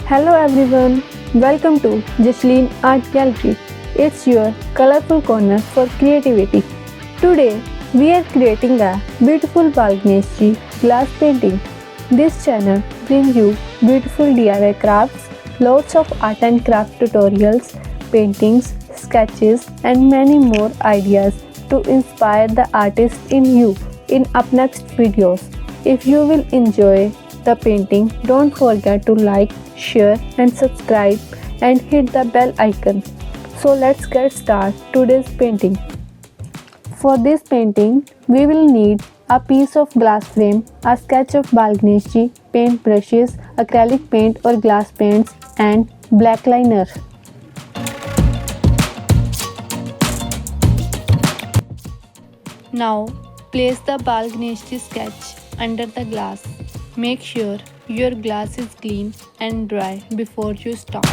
Hello everyone, welcome to Jasleen Art Gallery. It's your colorful corner for creativity. Today we are creating a beautiful Bal Ganesh Ji glass painting. This channel brings you beautiful DIY crafts, lots of art and craft tutorials, paintings, sketches and many more ideas to inspire the artist in you in up next videos. If you will enjoy the painting, don't forget to like, share and subscribe and hit the bell icon. So let's get started today's painting. For this painting, we will need a piece of glass frame, a sketch of Bal Ganesh Ji, paint brushes, acrylic paint or glass paints and black liner. Now place the Bal Ganesh Ji sketch under the glass. Make sure your glass is clean and dry before you start.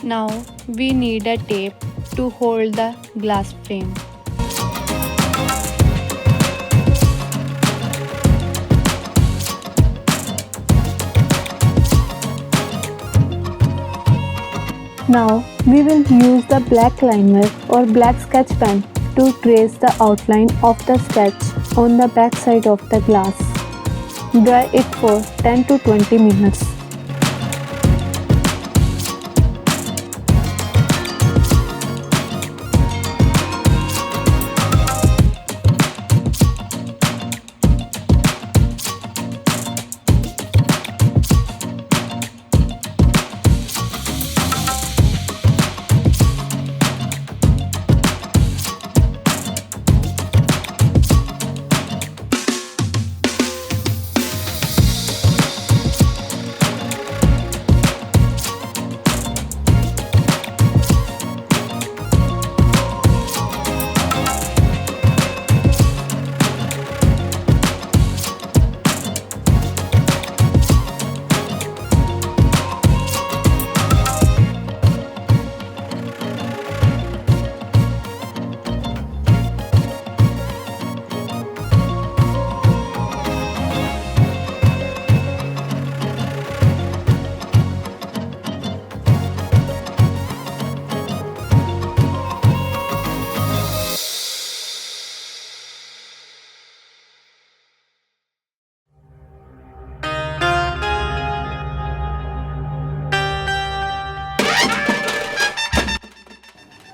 Now we need a tape to hold the glass frame. Now we will use the black liner or black sketch pen to trace the outline of the sketch on the back side of the glass. Dry it for 10 to 20 minutes.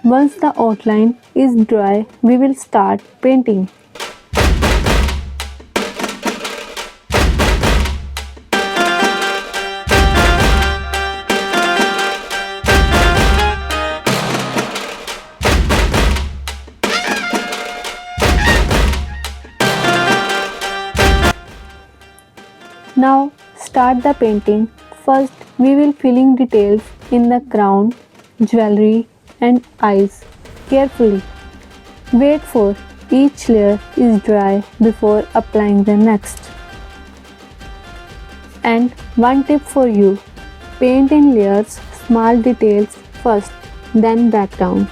Once the outline is dry, we will start painting. Now start the painting. First, we will filling details in the crown, jewelry and eyes carefully. Wait for each layer is dry before applying the next. And one tip for you, paint in layers, small details first, then background.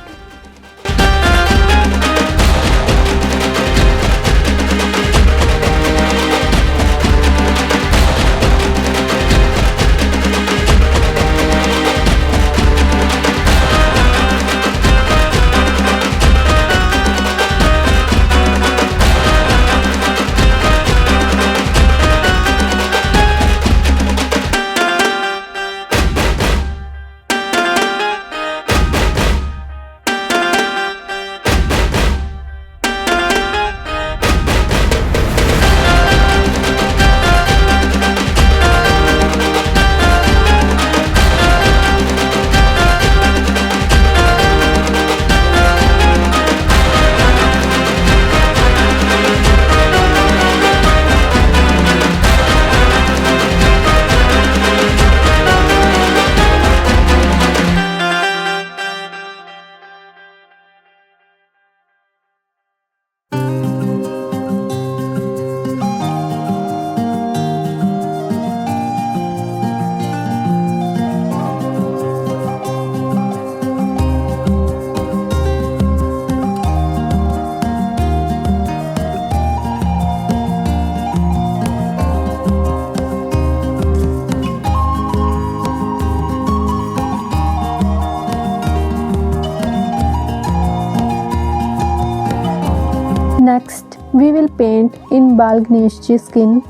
we will paint in Bal Ganesh Ji skin,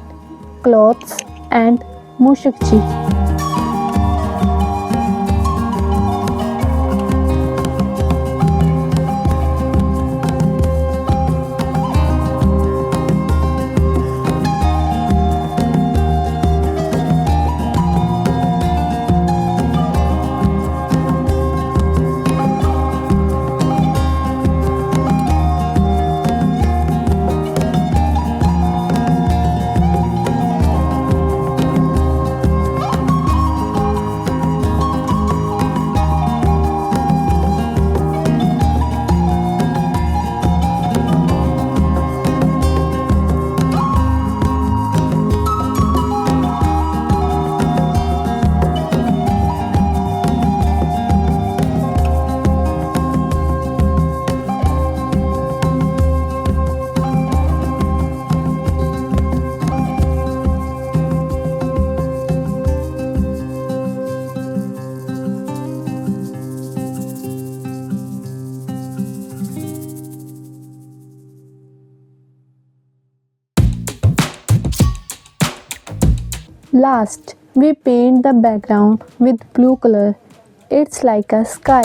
clothes and Mushak Ji. Last, we paint the background with blue color. It's like a sky.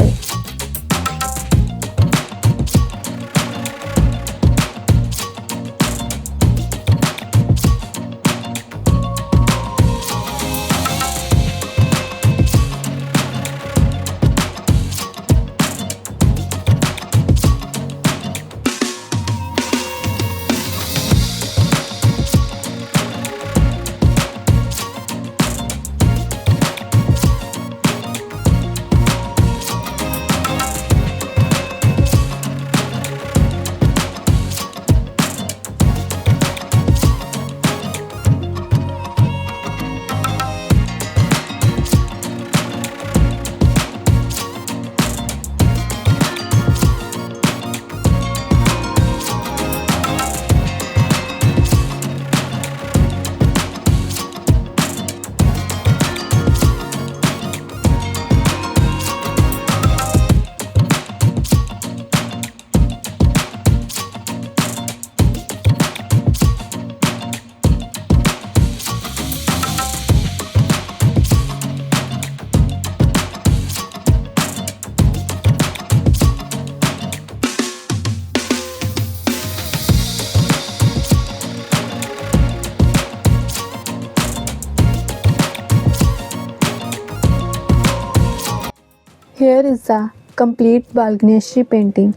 Here is the complete Bal Ganesh Ji painting.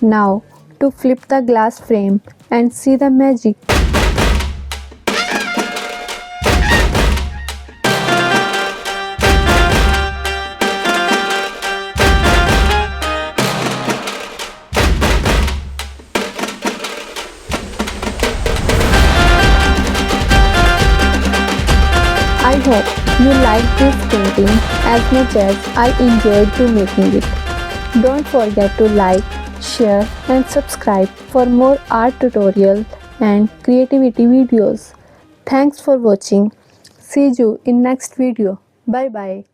Now to flip the glass frame and see the magic. I hope you liked this painting as much as I enjoyed to making it. Don't forget to like, share and subscribe for more art tutorial and creativity videos. Thanks for watching. See you in next video. Bye bye.